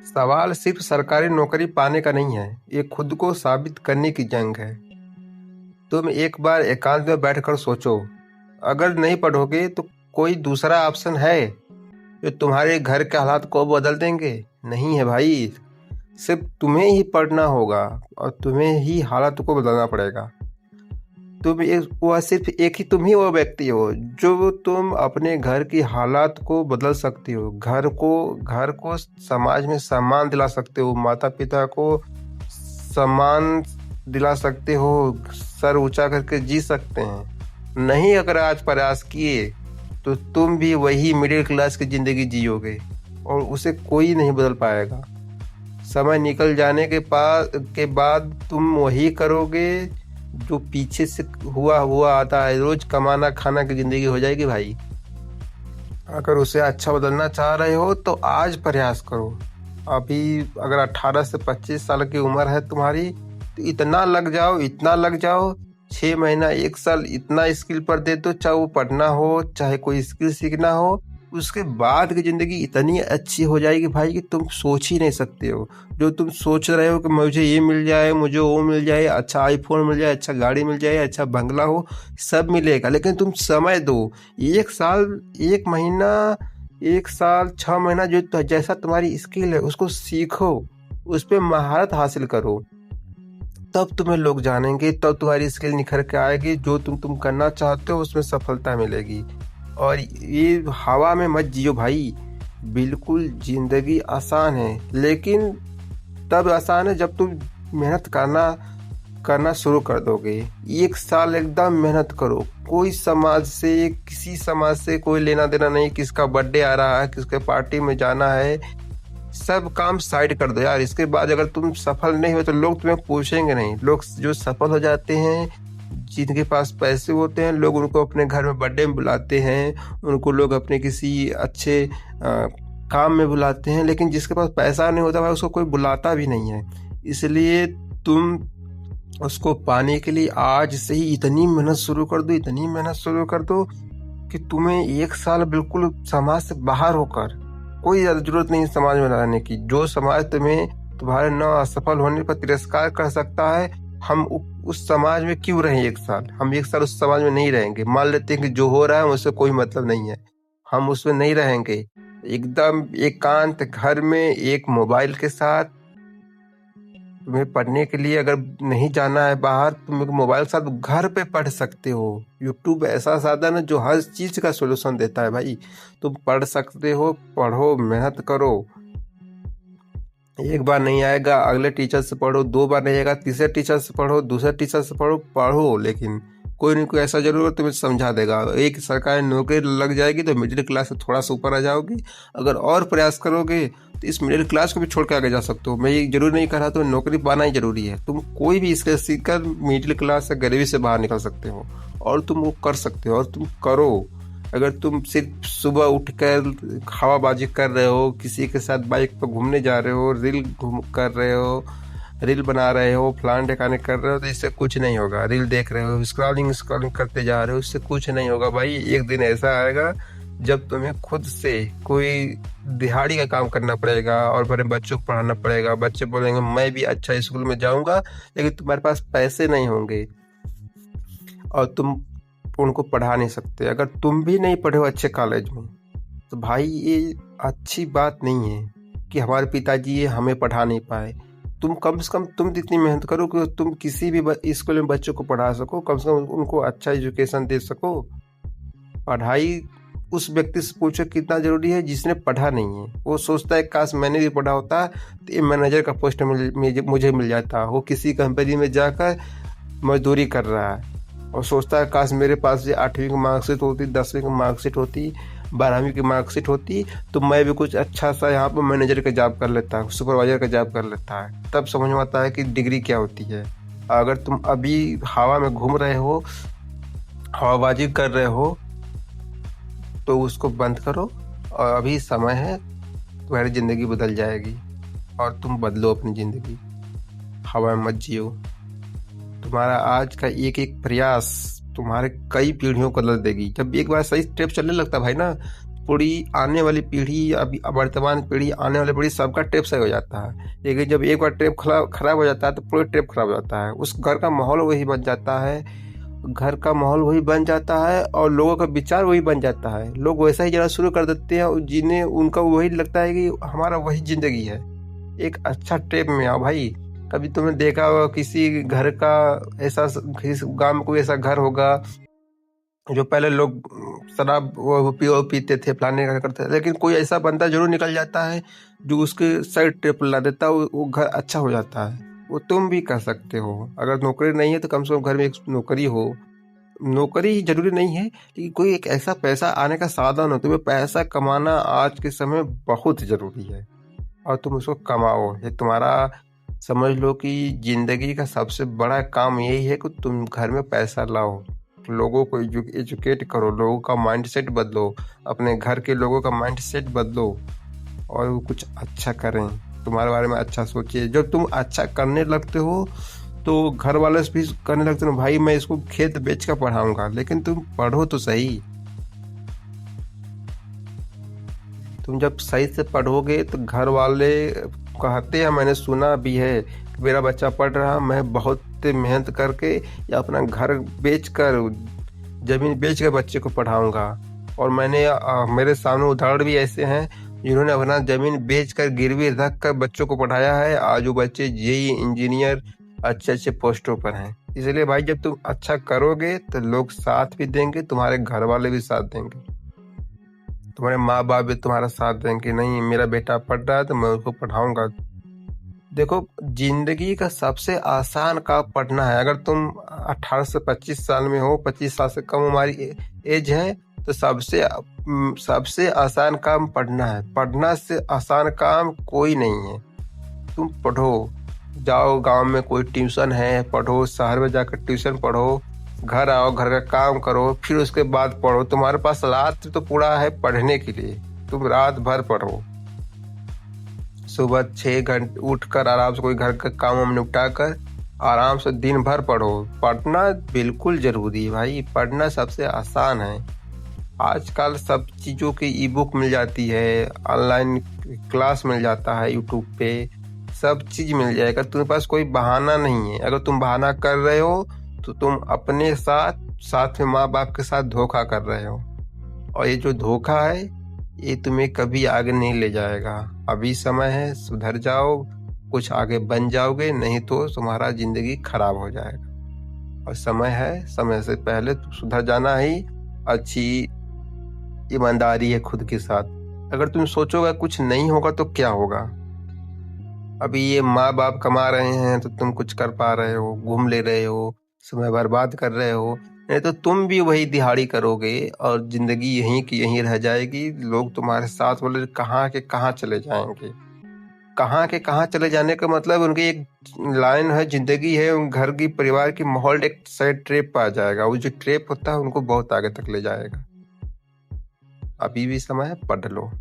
सवाल सिर्फ सरकारी नौकरी पाने का नहीं है, ये खुद को साबित करने की जंग है। तुम एक बार एकांत में बैठकर सोचो, अगर नहीं पढ़ोगे तो कोई दूसरा ऑप्शन है जो तुम्हारे घर के हालात को बदल देंगे? नहीं है भाई। सिर्फ तुम्हें ही पढ़ना होगा और तुम्हें ही हालात को बदलना पड़ेगा। तुम ही वो व्यक्ति हो जो तुम अपने घर की हालात को बदल सकती हो। घर को समाज में सम्मान दिला सकते हो, माता पिता को सम्मान दिला सकते हो, सर ऊंचा करके जी सकते हैं। नहीं, अगर आज प्रयास किए तो तुम भी वही मिडिल क्लास की जिंदगी जियोगे और उसे कोई नहीं बदल पाएगा। समय निकल जाने के बाद तुम वही करोगे जो पीछे से हुआ हुआ आता है। रोज कमाना खाना की जिंदगी हो जाएगी भाई। अगर उसे अच्छा बदलना चाह रहे हो तो आज प्रयास करो। अभी अगर 18 से 25 साल की उम्र है तुम्हारी तो इतना लग जाओ 6 महीना 1 साल इतना स्किल पर दे दो, चाहे वो पढ़ना हो चाहे कोई स्किल सीखना हो। उसके बाद की ज़िंदगी इतनी अच्छी हो जाएगी भाई कि तुम सोच ही नहीं सकते हो। जो तुम सोच रहे हो कि मुझे ये मिल जाए, मुझे वो मिल जाए, अच्छा आईफोन मिल जाए, अच्छा गाड़ी मिल जाए, अच्छा बंगला हो, सब मिलेगा। लेकिन तुम समय दो, 1 साल 1 महीना 1 साल 6 महीना, जो जैसा तुम्हारी स्किल है उसको सीखो, उस पर महारत हासिल करो। तब तुम्हें लोग जानेंगे, तब तुम्हारी स्किल निखर के आएगी। जो तुम करना चाहते हो उसमें सफलता मिलेगी। और ये हवा में मत जियो भाई। बिल्कुल जिंदगी आसान है, लेकिन तब आसान है जब तुम मेहनत करना शुरू कर दोगे। 1 साल एकदम मेहनत करो। किसी समाज से कोई लेना देना नहीं। किसका बर्थडे आ रहा है, किसके पार्टी में जाना है, सब काम साइड कर दो यार। इसके बाद अगर तुम सफल नहीं हो तो लोग तुम्हें पूछेंगे नहीं। लोग जो सफल हो जाते हैं, जिनके पास पैसे होते हैं, लोग उनको अपने घर में बर्थडे में बुलाते हैं, उनको लोग अपने किसी अच्छे काम में बुलाते हैं। लेकिन जिसके पास पैसा नहीं होता भाई, उसको कोई बुलाता भी नहीं है। इसलिए तुम उसको पाने के लिए आज से ही इतनी मेहनत शुरू कर दो कि तुम्हें 1 साल बिल्कुल समाज से बाहर होकर, कोई जरूरत नहीं समाज में रहने की। जो समाज तुम्हारे न असफल होने पर तिरस्कार कर सकता है, हम उस समाज में क्यों रहें 1 साल? हम 1 साल उस समाज में नहीं रहेंगे। मान लेते हैं कि जो हो रहा है उससे कोई मतलब नहीं है, हम उसमें नहीं रहेंगे। एकदम एकांत घर में एक मोबाइल के साथ, तुम्हें पढ़ने के लिए अगर नहीं जाना है बाहर, तुम मोबाइल के साथ घर पे पढ़ सकते हो। यूट्यूब ऐसा साधन है जो हर चीज का सोल्यूशन देता है भाई। तुम पढ़ सकते हो, पढ़ो, मेहनत करो। एक बार नहीं आएगा, अगले टीचर से पढ़ो। 2 बार नहीं आएगा, तीसरे टीचर से पढ़ो, दूसरे टीचर से पढ़ो। लेकिन कोई नहीं कोई ऐसा जरूर तुम्हें समझा देगा। एक सरकारी नौकरी लग जाएगी तो मिडिल क्लास से थोड़ा सा ऊपर आ जाओगी। अगर और प्रयास करोगे तो इस मिडिल क्लास को भी छोड़ के आगे जा सकते हो। मैं ये जरूर नहीं कह रहा तो नौकरी पाना ही जरूरी है। तुम कोई भी इसके सीखकर मिडिल क्लास से, गरीबी से बाहर निकल सकते हो और तुम वो कर सकते हो और तुम करो। अगर तुम सिर्फ सुबह उठकर हवाबाजी कर रहे हो, किसी के साथ बाइक पर घूमने जा रहे हो, रील बना रहे हो, फलान ठिकाने कर रहे हो, तो इससे कुछ नहीं होगा। रील देख रहे हो, स्क्रॉलिंग करते जा रहे हो, इससे कुछ नहीं होगा भाई। एक दिन ऐसा आएगा जब तुम्हें खुद से कोई दिहाड़ी का काम करना पड़ेगा और अपने बच्चों को पढ़ाना पड़ेगा। बच्चे बोलेंगे मैं भी अच्छा स्कूल में जाऊंगा, लेकिन तुम्हारे पास पैसे नहीं होंगे और तुम उनको पढ़ा नहीं सकते। अगर तुम भी नहीं पढ़े हो अच्छे कॉलेज में तो भाई ये अच्छी बात नहीं है कि हमारे पिताजी ये हमें पढ़ा नहीं पाए। तुम कम से कम तुम इतनी मेहनत करो कि तुम किसी भी स्कूल में बच्चों को पढ़ा सको, कम से कम उनको अच्छा एजुकेशन दे सको। पढ़ाई उस व्यक्ति से पूछो कितना जरूरी है जिसने पढ़ा नहीं है। वो सोचता है काश मैंने भी पढ़ा होता तो ये मैनेजर का पोस्ट मुझे मिल जाता। वो किसी कंपनी में जाकर मजदूरी कर रहा है और सोचता है काश मेरे पास ये 8वीं की मार्कशीट होती, 10वीं की मार्कशीट होती, 12वीं की मार्कशीट होती, तो मैं भी कुछ अच्छा सा यहाँ पर मैनेजर का जॉब कर लेता, सुपरवाइजर का जॉब कर लेता है। तब समझ में आता है कि डिग्री क्या होती है। अगर तुम अभी हवा में घूम रहे हो, हवाबाजी कर रहे हो, तो उसको बंद करो और अभी समय है, तुम्हारी ज़िंदगी बदल जाएगी और तुम बदलो अपनी ज़िंदगी। हवा में मत जियो। तुम्हारा आज का एक एक प्रयास तुम्हारे कई पीढ़ियों को बदल देगी। जब एक बार सही स्टेप चलने लगता भाई ना, पूरी आने वाली पीढ़ी, अभी वर्तमान पीढ़ी, आने वाली पीढ़ी, सबका ट्रिप सही हो जाता है। लेकिन जब एक बार ट्रिप खराब हो जाता है तो पूरे ट्रिप खराब हो जाता है। उस घर का माहौल वही बन जाता है, घर का माहौल वही बन जाता है और लोगों का विचार वही बन जाता है। लोग वैसा ही जीना शुरू कर देते हैं और जिन्हें उनका वही लगता है कि हमारा वही जिंदगी है। एक अच्छा ट्रिप में आओ भाई। कभी तुमने देखा होगा किसी घर का ऐसा, किसी गांव में कोई ऐसा घर होगा जो पहले लोग शराब वो पीते थे, फलाने का करते थे, लेकिन कोई ऐसा बंदा जरूर निकल जाता है जो उसके साइड ट्रिप ला देता है, वो घर अच्छा हो जाता है। वो तुम भी कर सकते हो। अगर नौकरी नहीं है तो कम से कम घर में एक नौकरी हो। नौकरी ही जरूरी नहीं है, लेकिन कोई एक ऐसा पैसा आने का साधन हो। तुम्हें पैसा कमाना आज के समय बहुत जरूरी है और तुम उसको कमाओ। ये तुम्हारा, समझ लो कि जिंदगी का सबसे बड़ा काम यही है कि तुम घर में पैसा लाओ, लोगों को एजुकेट करो, लोगों का माइंडसेट बदलो, अपने घर के लोगों का माइंडसेट बदलो और वो कुछ अच्छा करें, तुम्हारे बारे में अच्छा सोचिए। जब तुम अच्छा करने लगते हो तो घर वाले भी करने लगते हो, भाई मैं इसको खेत बेच कर पढ़ाऊंगा, लेकिन तुम पढ़ो तो सही। तुम जब सही से पढ़ोगे तो घर वाले कहते हैं, मैंने सुना भी है, मेरा बच्चा पढ़ रहा, मैं बहुत मेहनत करके या अपना घर बेचकर, जमीन बेच कर बच्चे को पढ़ाऊंगा। और मैंने मेरे सामने उदाहरण भी ऐसे हैं जिन्होंने अपना जमीन बेचकर गिरवी रख कर बच्चों को पढ़ाया है। आज वो बच्चे जेई, इंजीनियर, अच्छे अच्छे पोस्टों पर हैं। इसलिए भाई जब तुम अच्छा करोगे तो लोग साथ भी देंगे, तुम्हारे घर वाले भी साथ देंगे, तुम्हारे माँ बाप भी तुम्हारा साथ देंगे। नहीं, मेरा बेटा पढ़ रहा है तो मैं उसको पढ़ाऊंगा। देखो, जिंदगी का सबसे आसान काम पढ़ना है। अगर तुम 18 से 25 साल में हो, 25 साल से कम हमारी एज है, तो सबसे आसान काम पढ़ना है। पढ़ना से आसान काम कोई नहीं है। तुम पढ़ो, जाओ गांव में कोई ट्यूशन है पढ़ो, शहर में जाकर ट्यूशन पढ़ो, घर आओ, घर का काम करो, फिर उसके बाद पढ़ो। तुम्हारे पास रात तो पूरा है पढ़ने के लिए, तुम रात भर पढ़ो। सुबह 6 घंटे उठकर आराम से कोई घर का काम वाम निपटा कर आराम से दिन भर पढ़ो। पढ़ना बिल्कुल जरूरी है भाई, पढ़ना सबसे आसान है। आजकल सब चीज़ों की ई बुक मिल जाती है, ऑनलाइन क्लास मिल जाता है, यूट्यूब पे सब चीज़ मिल जाएगा। तुम्हारे पास कोई बहाना नहीं है। अगर तुम बहाना कर रहे हो तो तुम अपने साथ में माँ बाप के साथ धोखा कर रहे हो, और ये जो धोखा है ये तुम्हें कभी आगे नहीं ले जाएगा। अभी समय है, सुधर जाओ, कुछ आगे बन जाओगे, नहीं तो तुम्हारा जिंदगी खराब हो जाएगा। और समय है, समय से पहले तो सुधर जाना ही अच्छी ईमानदारी है खुद के साथ। अगर तुम सोचोगे कुछ नहीं होगा तो क्या होगा? अभी ये माँ बाप कमा रहे हैं तो तुम कुछ कर पा रहे हो, घूम ले रहे हो, समय बर्बाद कर रहे हो, नहीं तो तुम भी वही दिहाड़ी करोगे और जिंदगी यहीं की यहीं रह जाएगी। लोग तुम्हारे साथ बोले कहाँ के कहाँ चले जाएंगे। कहाँ के कहाँ चले जाने का मतलब उनकी एक लाइन है, जिंदगी है, उन घर की परिवार की माहौल एक साइड ट्रिप आ जाएगा। वो जो ट्रिप होता है उनको बहुत आगे तक ले जाएगा। अभी भी समय है, पढ़ लो।